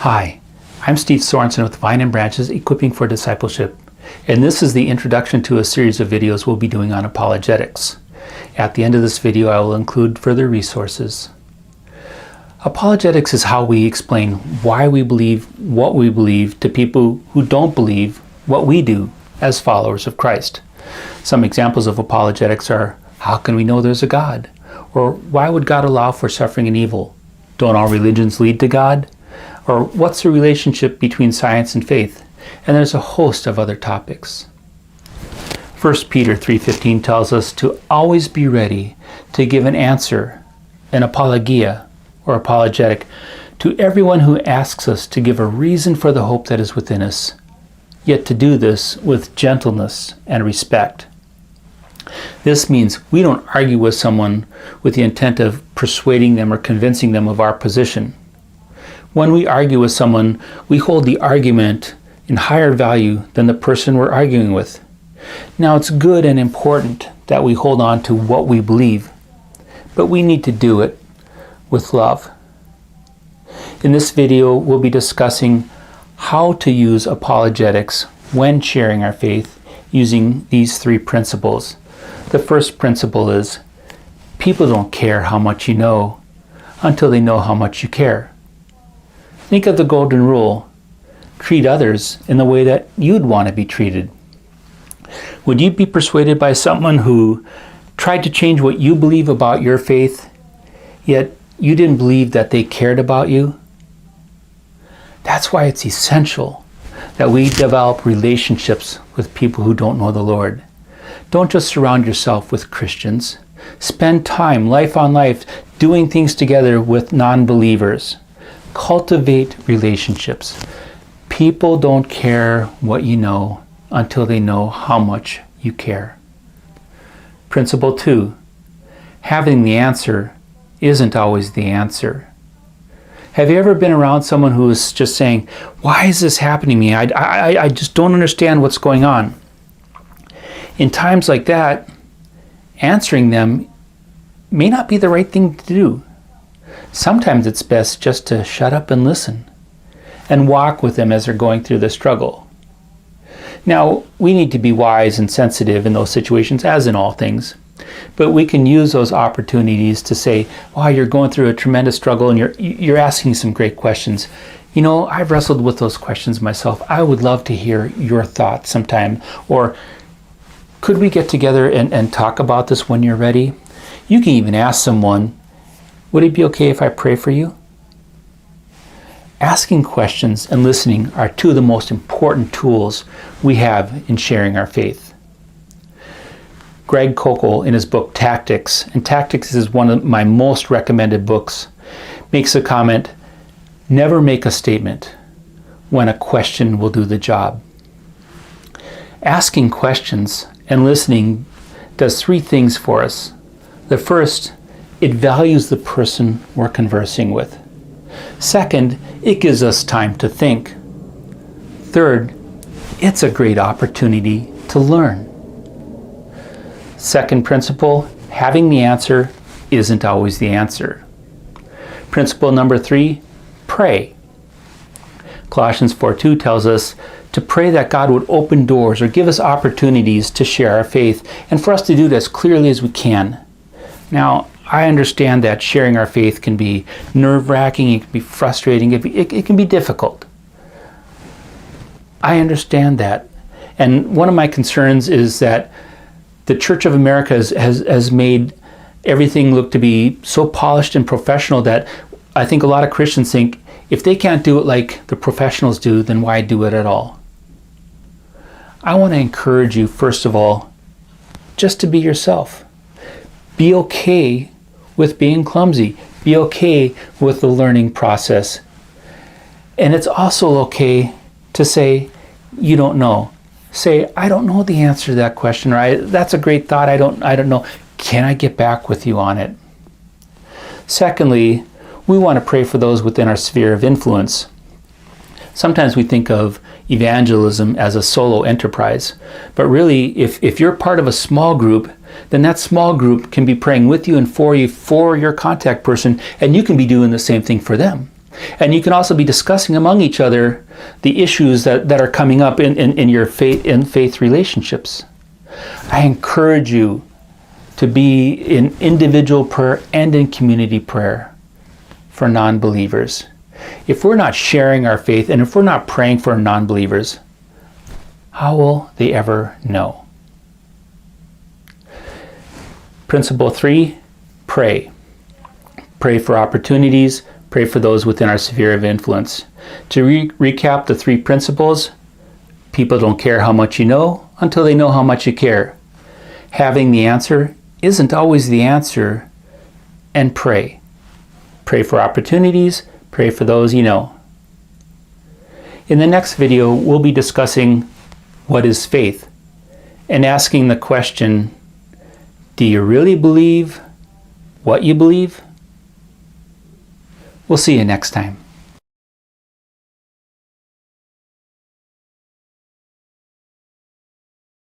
Hi, I'm Steve Sorensen with Vine and Branches Equipping for Discipleship, and this is the introduction to a series of videos we'll be doing on apologetics. At the end of this video, I will include further resources. Apologetics is how we explain why we believe what we believe to people who don't believe what we do as followers of Christ. Some examples of apologetics are, how can we know there's a God? Or why would God allow for suffering and evil? Don't all religions lead to God? Or what's the relationship between science and faith? And there's a host of other topics. 1 Peter 3:15 tells us to always be ready to give an answer, an apologia or apologetic, to everyone who asks us to give a reason for the hope that is within us, yet to do this with gentleness and respect. This means we don't argue with someone with the intent of persuading them or convincing them of our position. When we argue with someone, we hold the argument in higher value than the person we're arguing with. Now, it's good and important that we hold on to what we believe, but we need to do it with love. In this video, we'll be discussing how to use apologetics when sharing our faith using these three principles. The first principle is, people don't care how much you know until they know how much you care. Think of the golden rule. Treat others in the way that you'd want to be treated. Would you be persuaded by someone who tried to change what you believe about your faith, yet you didn't believe that they cared about you? That's why it's essential that we develop relationships with people who don't know the Lord. Don't just surround yourself with Christians. Spend time, life on life, doing things together with non-believers. Cultivate relationships. People don't care what you know until they know how much you care. Principle 2, having the answer isn't always the answer. Have you ever been around someone who is just saying, why is this happening to me? I just don't understand what's going on. In times like that, answering them may not be the right thing to do. Sometimes it's best just to shut up and listen and walk with them as they're going through the struggle. Now, we need to be wise and sensitive in those situations, as in all things, but we can use those opportunities to say, wow, you're going through a tremendous struggle and you're asking some great questions. You know, I've wrestled with those questions myself. I would love to hear your thoughts sometime. Or could we get together and talk about this when you're ready? You can even ask someone, would it be okay if I pray for you? Asking questions and listening are two of the most important tools we have in sharing our faith. Greg Koukl, in his book Tactics, and Tactics is one of my most recommended books, makes a comment, never make a statement when a question will do the job. Asking questions and listening does three things for us. The first, it values the person we're conversing with. Second, it gives us time to think. Third, it's a great opportunity to learn. Second principle, having the answer isn't always the answer. Principle number 3, pray. Colossians 4:2 tells us to pray that God would open doors or give us opportunities to share our faith, and for us to do it as clearly as we can. Now, I understand that sharing our faith can be nerve-wracking, it can be frustrating, it can be difficult. I understand that. And one of my concerns is that the Church of America has made everything look to be so polished and professional that I think a lot of Christians think, if they can't do it like the professionals do, then why do it at all? I want to encourage you, first of all, just to be yourself. Be okay with being clumsy. Be okay with the learning process. And it's also okay to say, you don't know. Say, I don't know the answer to that question, or that's a great thought, I don't know. Can I get back with you on it? Secondly, we want to pray for those within our sphere of influence. Sometimes we think of evangelism as a solo enterprise, but really, if you're part of a small group, then that small group can be praying with you and for you, for your contact person, and you can be doing the same thing for them. And you can also be discussing among each other the issues that are coming up in your faith relationships. I encourage you to be in individual prayer and in community prayer for non-believers. If we're not sharing our faith and if we're not praying for non-believers, how will they ever know? Principle 3, pray. Pray for opportunities, pray for those within our sphere of influence. To recap the 3 principles: people don't care how much you know until they know how much you care. Having the answer isn't always the answer, and pray. Pray for opportunities, pray for those you know. In the next video, we'll be discussing what is faith and asking the question, do you really believe what you believe? We'll see you next time.